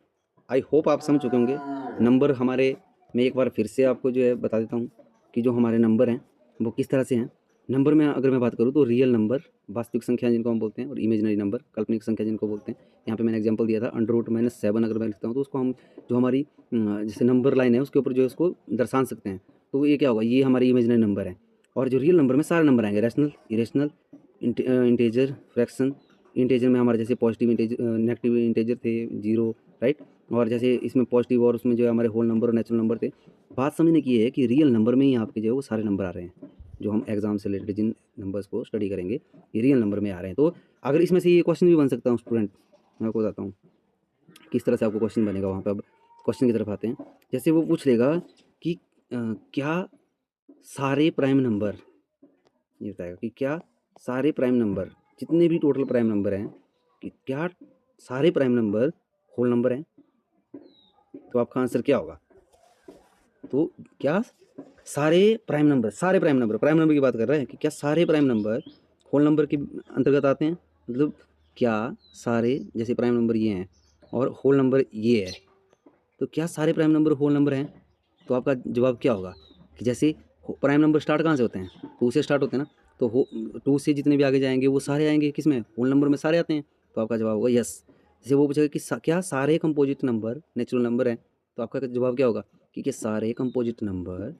आई होप आप समझ चुके होंगे। नंबर हमारे, मैं एक बार फिर से आपको जो है बता देता हूँ कि जो हमारे नंबर हैं वो किस तरह से हैं। नंबर में अगर मैं बात करूँ तो रियल नंबर, वास्तविक संख्या जिनको हम बोलते हैं, और इमेजिनरी नंबर, काल्पनिक संख्या जिनको बोलते हैं। यहाँ पे मैंने एग्जांपल दिया था √-7 अगर मैं लिखता हूँ तो उसको हम जो हमारी जैसे नंबर लाइन है उसके ऊपर जो है उसको दर्शा सकते हैं, तो ये क्या होगा, ये हमारी इमेजिनरी नंबर है। और जो रियल नंबर में सारे नंबर आएंगे, rational, irrational, integer, fraction. Integer में हमारे जैसे पॉजिटिव इंटेजर, नेगेटिव इंटेजर थे 0, राइट। और जैसे इसमें पॉजिटिव और उसमें जो है हमारे होल नंबर और नेचुरल नंबर थे। बात समझने की है कि रियल नंबर में ही आपके जो है वो सारे नंबर आ रहे हैं, जो हम एग्जाम से रिलेटेड जिन नंबर्स को स्टडी करेंगे ये रियल नंबर में आ रहे हैं। तो अगर इसमें से ये क्वेश्चन भी बन सकता हूँ स्टूडेंट, मैं आपको बताता हूँ किस तरह से आपको क्वेश्चन बनेगा वहाँ पे। अब क्वेश्चन की तरफ आते हैं। जैसे वो पूछ लेगा कि क्या सारे प्राइम नंबर, ये बताएगा कि क्या सारे प्राइम नंबर, जितने भी टोटल प्राइम नंबर हैं, कि क्या सारे प्राइम नंबर होल नंबर हैं, तो आपका आंसर क्या होगा? तो क्या सारे प्राइम नंबर, सारे प्राइम नंबर, प्राइम नंबर की बात कर रहे हैं कि क्या सारे प्राइम नंबर होल नंबर के अंतर्गत आते हैं, मतलब क्या सारे, जैसे प्राइम नंबर ये हैं और होल नंबर ये है, तो क्या सारे प्राइम नंबर होल नंबर हैं? तो आपका जवाब क्या होगा कि जैसे प्राइम नंबर स्टार्ट कहाँ से होते हैं? 2 से स्टार्ट होते हैं ना, तो 2 से जितने भी आगे जाएंगे वो सारे आएंगे किस में? होल नंबर में सारे आते हैं, तो आपका जवाब होगा यस। जैसे वो पूछेगा कि क्या सारे कंपोजिट नंबर नेचुरल नंबर हैं, तो आपका जवाब क्या होगा कि क्या सारे कंपोजिट नंबर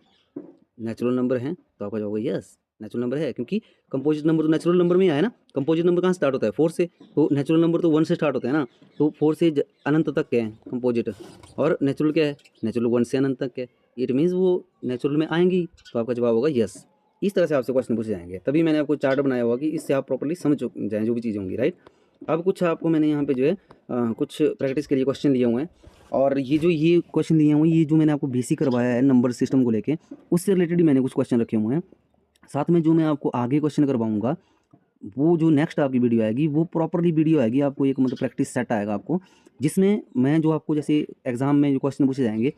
नेचुरल नंबर हैं, तो आपका जवाब होगा यस, नेचुरल नंबर है, क्योंकि कंपोजिट नंबर तो नेचुरल नंबर में ही आया ना। कंपोजिट नंबर कहाँ स्टार्ट होता है? 4 से, तो नेचुरल नंबर तो 1 से स्टार्ट होता है ना, तो 4 से अनंत तक क्या है कंपोजिट, और नेचुरल क्या है? नेचुरल 1 से अनंत तक है, इट मीन्स वो नेचुरल में आएंगी, तो आपका जवाब होगा यस। इस तरह से आपसे क्वेश्चन पूछे जाएंगे, तभी मैंने आपको चार्ट बनाया हुआ कि इससे आप प्रॉपर्ली समझ जाएँ जो भी चीज़ें होंगी, राइट। अब कुछ आपको मैंने यहाँ पे जो है कुछ प्रैक्टिस के लिए क्वेश्चन लिए हुए हैं, और ये क्वेश्चन लिए हुए हैं, ये जो मैंने आपको बेसिक करवाया है नंबर सिस्टम को लेके, उससे रिलेटेड ही मैंने कुछ क्वेश्चन रखे हुए हैं। साथ में जो मैं आपको आगे क्वेश्चन करवाऊंगा, वो जो नेक्स्ट आपकी वीडियो आएगी वो प्रॉपरली वीडियो आएगी, आपको एक मतलब प्रैक्टिस सेट आएगा आपको, जिसमें मैं जो आपको जैसे एग्जाम में जो क्वेश्चन पूछे जाएंगे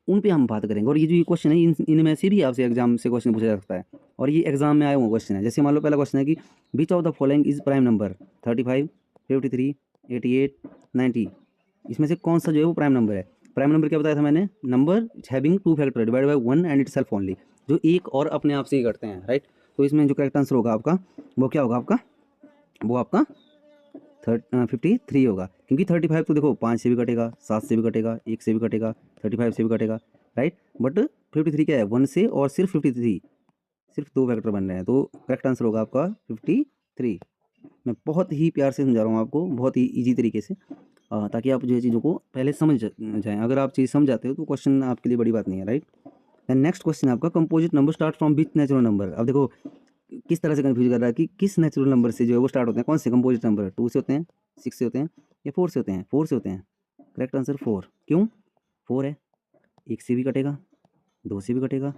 उन पे हम बात करेंगे। और ये जो ये क्वेश्चन है इनमें से भी आपसे एग्जाम से क्वेश्चन पूछा जा सकता है, और ये एग्जाम में आया हुआ क्वेश्चन है। जैसे मान लो पहला क्वेश्चन है कि which of the following is prime number 35, 53, 88, 90, इसमें से कौन सा जो है वो प्राइम नंबर है? प्राइम नंबर क्या बताया था मैंने? Number having 2 factor divide by 1 and itself only, जो एक और अपने आप से ही करते हैं, राइट। तो इसमें जो करेक्ट आंसर होगा आपका वो क्या होगा आपका? वो आपका 53 होगा, क्योंकि 35 तो देखो 5 से भी कटेगा, 7 से भी कटेगा, 1 से भी कटेगा, 35 से भी कटेगा, राइट। बट 53 क्या है? 1 से, और सिर्फ 53, सिर्फ 2 फैक्टर बन रहे हैं, तो करेक्ट आंसर होगा आपका 53। मैं बहुत ही प्यार से समझा रहा हूँ आपको, बहुत ही ईजी तरीके से, ताकि आप जो है चीज़ों को पहले समझ जाएँ। अगर आप चीज़ समझ जाते हो तो क्वेश्चन आपके लिए बड़ी बात नहीं है, राइट। देन नेक्स्ट क्वेश्चन है आपका, composite number start from which natural number. अब देखो किस तरह से कन्फ्यूज कर रहा है कि किस नेचुरल नंबर से जो है वो स्टार्ट होते हैं, कौन से कंपोजिट नंबर? 2 से होते हैं, 6 से होते हैं, या 4 से होते हैं? 4 से होते हैं। Correct answer 4। क्यों 4 है? 1 से भी कटेगा, 2 से भी कटेगा,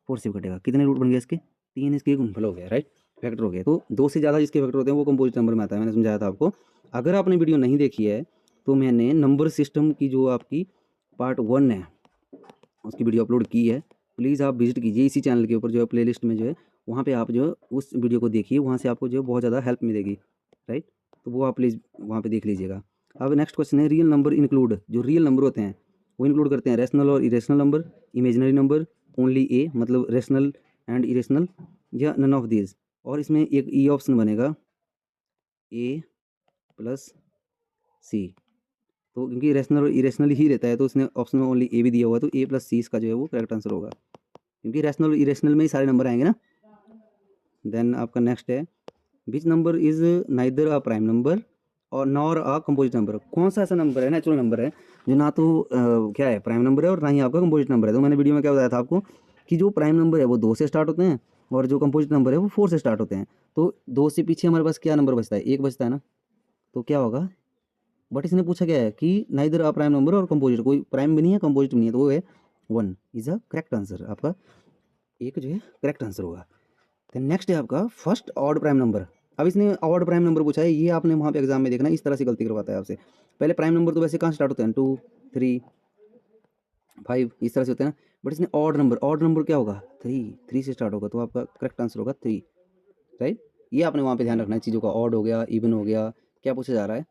4 से भी कटेगा। कितने रूट बन गए इसके? 3, इसके गुणनफल हो गया, राइट, फैक्टर हो गया। तो 2 से ज़्यादा जिसके फैक्टर होते हैं वो कंपोजिट नंबर में आता है, मैंने समझाया था आपको। अगर आपने वीडियो नहीं देखी है तो मैंने नंबर सिस्टम की जो आपकी पार्ट 1 है उसकी वीडियो अपलोड की है, प्लीज़ आप विजिट कीजिए इसी चैनल के ऊपर, जो है प्लेलिस्ट में जो है वहाँ पे आप जो है उस वीडियो को देखिए, वहाँ से आपको जो है बहुत ज़्यादा हेल्प मिलेगी, राइट। तो वो आप प्लीज़ वहाँ पे देख लीजिएगा। अब नेक्स्ट क्वेश्चन है, रियल नंबर इंक्लूड, जो रियल नंबर होते हैं वो इंक्लूड करते हैं रैशनल और irrational number, imaginary number, only a, मतलब रैशनल एंड इरेशनल, या नन ऑफ दीज। और इसमें एक ई ऑप्शन बनेगा, ए प्लस सी, तो क्योंकि रैशनल और इरेशनल ही रहता है तो उसने ऑप्शन में ओनली ए भी दिया हुआ है, तो ए प्लस सी इसका जो है वो करेक्ट आंसर होगा, क्योंकि रैशनल और इरेशनल में ही सारे नंबर आएंगे ना। देन आपका नेक्स्ट है, which number is neither a prime number और नॉर अ कंपोजिट नंबर। कौन सा ऐसा नंबर है, नेचुरल नंबर है, जो ना तो क्या है प्राइम नंबर है और ना ही आपका कंपोजिट नंबर है। तो मैंने वीडियो में क्या बताया था आपको कि जो प्राइम नंबर है वो 2 से स्टार्ट होते हैं और जो कंपोजिट नंबर है वो 4 से स्टार्ट होते हैं। तो 2 से पीछे हमारे पास क्या नंबर बचता है, 1 बचता है ना। तो क्या होगा, बट इसने पूछा क्या है कि नाइदर अ प्राइम नंबर और कंपोजिट, कोई प्राइम भी नहीं है कंपोजिट भी नहीं है, तो वो है 1 इज अ करेक्ट आंसर। आपका एक जो है करेक्ट आंसर होगा। देन नेक्स्ट है आपका फर्स्ट ऑड प्राइम नंबर। अब इसने ऑड प्राइम नंबर पूछा है, ये आपने वहाँ पे एग्जाम में देखना, इस तरह से गलती करवाता है आपसे। पहले प्राइम नंबर तो वैसे कहाँ स्टार्ट होते हैं, 2 3 5 इस तरह से होते हैं ना, बट इसने ऑड नंबर क्या होगा, 3 से स्टार्ट होगा, तो आपका करेक्ट आंसर होगा 3, राइट। ये आपने वहाँ पे ध्यान रखना है चीज़ों का, ऑड हो गया, इवन हो गया, क्या पूछा जा रहा है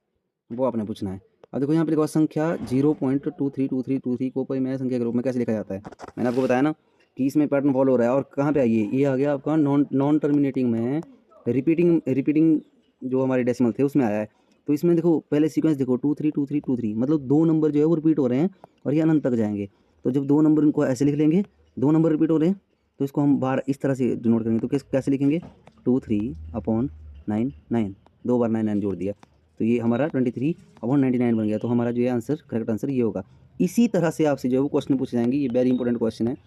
वो आपने पूछना है। अब देखो यहाँ पे लिखा हुआ संख्या 0.232323 को परिमेय संख्या के रूप में कैसे लिखा जाता है। मैंने आपको बताया ना कि इसमें पैटर्न फॉलो हो रहा है, और कहाँ पे आइए, ये आ गया आपका नॉन टर्मिनेटिंग में रिपीटिंग जो हमारे डेसिमल थे उसमें आया है। तो इसमें देखो पहले सीक्वेंस देखो 2 3 2 3 2 3, मतलब 2 नंबर जो है वो रिपीट हो रहे हैं और ये अनंत तक जाएंगे। तो जब 2 नंबर इनको ऐसे लिख लेंगे, 2 नंबर रिपीट हो रहे हैं, तो इसको हम बार इस तरह से डिनोट करेंगे। तो कैसे लिखेंगे, 2 3/9 9, 2 बार 9 9 जोड़ दिया, तो ये हमारा 23/99 बन गया। तो हमारा जो है आंसर, करेक्ट आंसर ये होगा। इसी तरह से आपसे जो है वो क्वेश्चन पूछे जाएंगे, ये वेरी इंपॉर्टेंट क्वेश्चन है,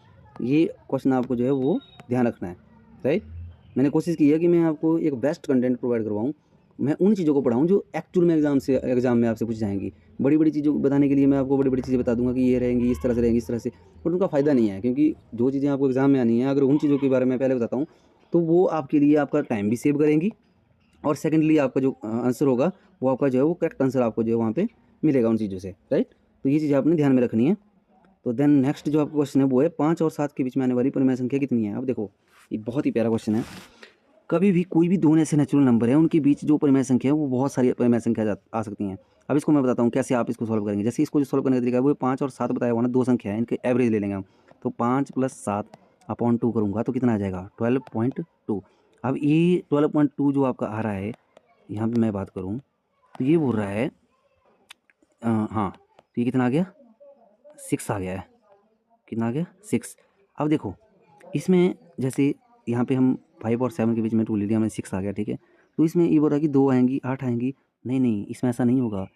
ये क्वेश्चन आपको जो है वो ध्यान रखना है, राइट। मैंने कोशिश की है कि मैं आपको एक बेस्ट कंटेंट प्रोवाइड करवाऊँ, मैं उन चीज़ों को पढ़ाऊँ जो एक्चुअल में एग्जाम में आपसे पूछ जाएंगी। बड़ी बड़ी चीज़ों को बताने के लिए मैं आपको बड़ी बड़ी चीज़ें बता दूंगा कि ये रहेंगी, इस तरह से रहेंगी, इस तरह से, बट उनका फ़ायदा नहीं है, क्योंकि जो चीज़ें आपको एग्जाम में आनी है, अगर उन चीज़ों के बारे में पहले बताता हूँ तो वो आपके लिए आपका टाइम भी सेव करेंगी, और सेकेंडली आपका जो आंसर होगा वो आपका जो है वो करेक्ट आंसर आपको जो है वहाँ पे मिलेगा उन चीज़ों से, राइट। तो ये चीज़ आपने ध्यान में रखनी है। तो देन नेक्स्ट जो आपका क्वेश्चन है वो है 5 और 7 के बीच में आने वाली परिमेय संख्या कितनी है। अब देखो ये बहुत ही प्यारा क्वेश्चन है। कभी भी कोई भी दो ऐसे नेचुरल नंबर है, उनके बीच जो परिमेय संख्या है वो बहुत सारी परिमेय संख्या आ सकती हैं। अब इसको मैं बताता हूँ कैसे आप इसको सॉल्व करेंगे। जैसे इसको जो सॉल्व करने का तरीका है वो 5 और 7 बताया हुआ ना, दो संख्या है, इनके एवरेज ले लेंगे हम। तो 5 + 7/2 करूँगा तो कितना आ जाएगा, 12.2। अब ये 12.2 जो आपका आ रहा है, यहाँ पे मैं बात करूँ तो ये बोल रहा है हाँ, तो ये कितना आ गया, 6 आ गया है। कितना आ गया, 6। अब देखो इसमें जैसे यहाँ पे हम 5 और 7 के बीच में 2 ले लिया, हमें 6 आ गया, ठीक है। तो इसमें ये बोल रहा है कि 2 आएंगी, 8 आएंगी, नहीं नहीं, इसमें ऐसा नहीं होगा।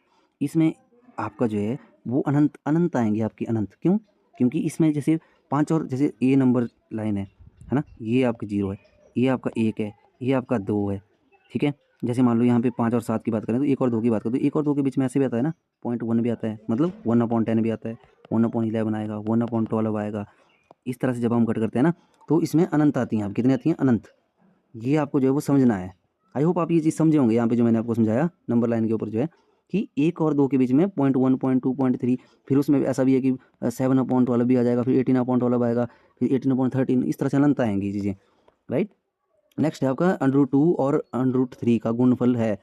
इसमें आपका जो है वो अनंत अनंत आएंगे आपकी, अनंत। क्यों, क्योंकि इसमें जैसे 5 और जैसे ए नंबर लाइन है ना, ये आपका 0 है, ये आपका 1 है, ये आपका 2 है, ठीक है। जैसे मान लो यहाँ पे 5 और 7 की बात करें तो 1 और 2 की बात करें तो 1 और 2 के बीच में ऐसे भी आता है ना, 0.1 भी आता है, मतलब 1/10 भी आता है, 1/11 आएगा, 1/12 आएगा। इस तरह से जब हम कट करते हैं ना तो इसमें अनंत आती हैं। अब कितनी आती हैं, अनंत। ये आपको जो है वो समझना है। आई होप आप ये चीज़ समझे होंगे यहाँ पे जो मैंने आपको समझाया नंबर लाइन के ऊपर जो है, कि 1 और 2 के बीच में 0.1 0.2 0.3, फिर उसमें ऐसा भी है कि 7/12 भी आ जाएगा, फिर 18/12 आएगा, फिर 18/13, इस तरह से अनंत आएंगी चीज़ें, राइट। नेक्स्ट है आपका √2 और √3 का गुणनफल है।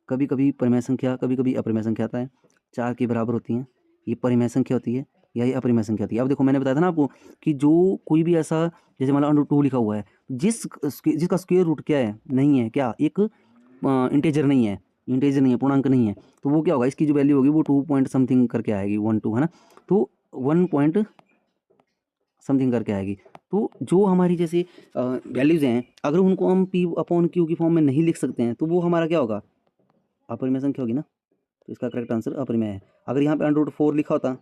कभी कभी परिमेय संख्या, कभी कभी अपरिमेय संख्या आता है, 4 के बराबर होती हैं, ये परिमेय संख्या होती है या ये अपरिमेय संख्या होती है। अब देखो मैंने बताया था ना आपको कि जो कोई भी ऐसा, जैसे मान लो √2 लिखा हुआ है, जिसका स्क्वायर रूट क्या है, नहीं है, क्या एक इंटेजर नहीं है, पूर्णांक नहीं है, तो वो क्या होगा, इसकी जो वैल्यू होगी वो 2 पॉइंट समथिंग करके आएगी, 1 2 है ना, तो 1 पॉइंट समथिंग करके आएगी। तो जो हमारी जैसे वैल्यूज़ हैं, अगर उनको हम P/Q की फॉर्म में नहीं लिख सकते हैं तो वो हमारा क्या होगा, अपरिमेय संख्या होगी ना। तो इसका करेक्ट आंसर अपरिमेय है। अगर यहाँ पे √4 लिखा होता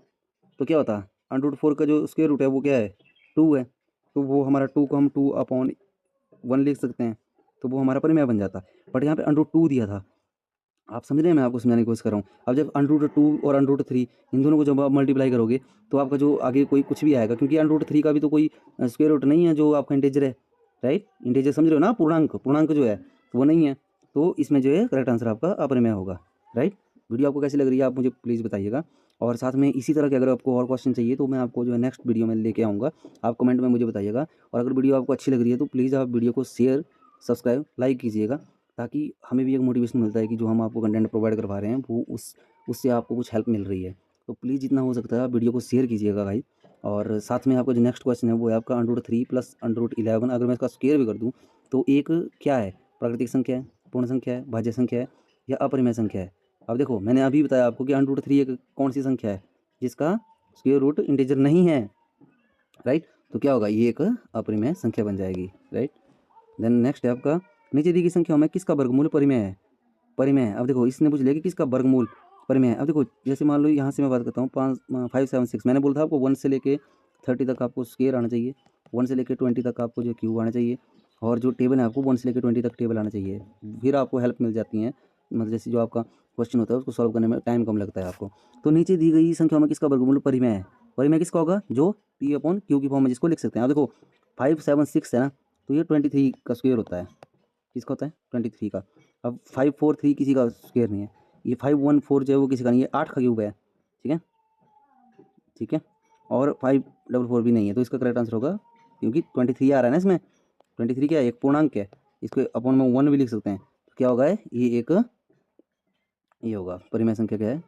तो क्या होता, √4 का जो स्क्वायर रूट है वो क्या है, 2 है, तो वो हमारा 2 को हम 2/1 लिख सकते हैं, तो वो हमारा परिमेय बन जाता। बट यहाँ पे √2 दिया था, आप समझ रहे हैं, मैं आपको समझाने की कोशिश कर रहा हूँ। अब जब √2 और √3 इन दोनों को जब आप मल्टीप्लाई करोगे तो आपका जो आगे कोई कुछ भी आएगा, क्योंकि √3 का भी तो कोई स्क्वायर रूट नहीं है जो आपका इंटेजर है, राइट। इंटेजर समझ रहे हो ना, पूर्णांक जो है वो नहीं है, तो इसमें जो है करेक्ट आंसर आपका अपरिमेय होगा, राइट। वीडियो आपको कैसी लग रही है आप मुझे प्लीज़ बताइएगा, और साथ में इसी तरह के अगर आपको और क्वेश्चन चाहिए तो मैं आपको जो है नेक्स्ट वीडियो में लेके आऊँगा, आप कमेंट में मुझे बताइएगा। और अगर वीडियो आपको अच्छी लग रही है तो प्लीज़ आप वीडियो को शेयर, सब्सक्राइब, लाइक कीजिएगा, ताकि हमें भी एक मोटिवेशन मिलता है कि जो हम आपको कंटेंट प्रोवाइड करवा रहे हैं वो उससे आपको कुछ हेल्प मिल रही है। तो प्लीज़ जितना हो सकता है आप वीडियो को शेयर कीजिएगा भाई। और साथ में आपका जो नेक्स्ट क्वेश्चन है वो है आपका √3 + √11, अगर मैं इसका स्क्वायर भी कर दूँ तो एक क्या है, प्राकृतिक संख्या है, पूर्ण संख्या है, भाज्य संख्या है या अपरिमेय संख्या है। अब देखो मैंने अभी बताया आपको कि √3 एक कौन सी संख्या है जिसका स्क्वायर रूट इंटीजर नहीं है, राइट। तो क्या होगा, ये एक अपरिमेय संख्या बन जाएगी, राइट। देन नेक्स्ट है आपका नीचे दी गई संख्याओं में किसका वर्गमूल परिमेय है। परिमेय है, अब देखो इसने पूछ लिया कि किसका वर्गमूल परिमेय है। अब देखो जैसे मान लो यहाँ से मैं बात करता हूँ 576, मैंने बोला था आपको 1 से लेके 30 तक आपको स्क्वायर आना चाहिए, 1 से लेके 20 तक आपको जो क्यूब आना चाहिए, और जो टेबल है आपको 1 से लेके 20 तक टेबल आना चाहिए, फिर आपको हेल्प मिल जाती है। मतलब जैसे जो आपका क्वेश्चन होता है उसको सॉल्व करने में टाइम कम लगता है आपको। तो नीचे दी गई संख्याओं में किसका वर्गमूल परिमेय है। परिमेय किसका होगा, जो P/Q की फॉर्म में जिसको लिख सकते हैं। अब देखो 576 है ना, तो ये 23 का स्क्वायर होता है। किसका होता है, 23 का। अब 543 किसी का स्क्वायर नहीं है, ये 514 जो है वो किसी का नहीं है, 8 का क्यूब है, ठीक है, ठीक है। और 544 भी नहीं है, तो इसका करेक्ट आंसर होगा, क्योंकि 23 आ रहा है ना इसमें, 23 क्या है, एक पूर्णांक है, इसको अपॉन में 1 भी लिख सकते हैं। तो क्या होगा, ये एक ये होगा परिमेय संख्या क्या है,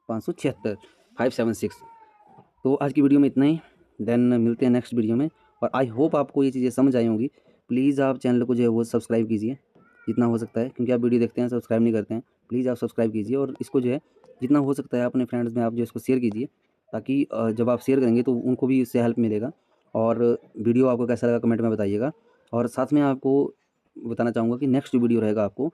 576, 576। तो आज की वीडियो में इतना ही, देन मिलते हैं नेक्स्ट वीडियो में। और आई होप आपको ये चीज़ें समझ आई होंगी। प्लीज़ आप चैनल को जो है वो सब्सक्राइब कीजिए जितना हो सकता है, क्योंकि आप वीडियो देखते हैं सब्सक्राइब नहीं करते हैं। प्लीज़ आप सब्सक्राइब कीजिए और इसको जो है जितना हो सकता है अपने फ्रेंड्स में आप जो इसको शेयर कीजिए, ताकि जब आप शेयर करेंगे तो उनको भी इससे हेल्प मिलेगा। और वीडियो आपको कैसा लगा कमेंट में बताइएगा। और साथ में आपको बताना चाहूँगा कि नेक्स्ट जो वीडियो रहेगा आपको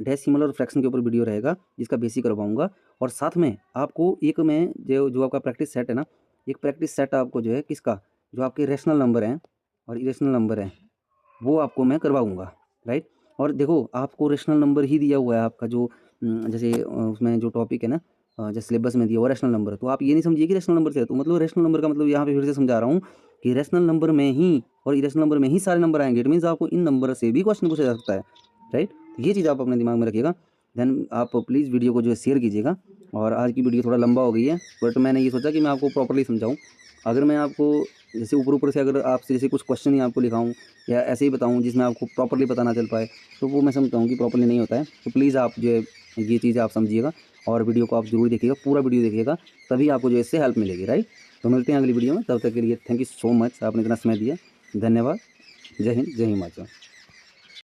डेसिमल और फ्रैक्शन के ऊपर वीडियो रहेगा, जिसका बेसिक करवाऊँगा। और साथ में आपको एक मैं जो आपका प्रैक्टिस सेट है ना, एक प्रैक्टिस सेट आपको जो है किसका, जो आपके रेशनल नंबर हैं और इरेशनल नंबर हैं, वो आपको मैं करवाऊँगा, राइट। और देखो आपको रेशनल नंबर ही दिया हुआ है आपका जो जैसे उसमें जो टॉपिक है ना, जैसे सिलेबस में दिया हुआ रेशनल नंबर, तो आप ये नहीं समझिए कि रेशनल नंबर से है। तो मतलब रेशनल नंबर का मतलब यहाँ पे फिर से समझा रहा हूँ कि रेशनल नंबर में ही और इरेशनल नंबर में ही सारे नंबर आएंगे। इट मीन्स आपको इन नंबर से भी क्वेश्चन पूछा जा सकता है, राइट। ये चीज़ आप अपने दिमाग में रखिएगा। देन आप प्लीज़ वीडियो को जो है शेयर कीजिएगा। और आज की वीडियो थोड़ा लंबा हो गई है, बट मैंने ये सोचा कि मैं आपको प्रॉपर्ली समझाऊँ। अगर मैं आपको जैसे ऊपर से अगर आपसे जैसे कुछ क्वेश्चन ही आपको लिखाऊँ या ऐसे ही बताऊँ जिसमें आपको प्रॉपर्ली पता ना चल पाए, तो वो मैं समझता हूँ कि प्रॉपर्ली नहीं होता है। तो प्लीज़ आप जो है ये चीज़ आप समझिएगा और वीडियो को आप ज़रूर देखिएगा, पूरा वीडियो देखिएगा, तभी आपको जो है इससे हेल्प मिलेगी, राइट। तो मिलते हैं अगली वीडियो में, तब तक के लिए थैंक यू सो मच, आपने इतना समय दिया, धन्यवाद। जय हिंद, जय हिमाचल।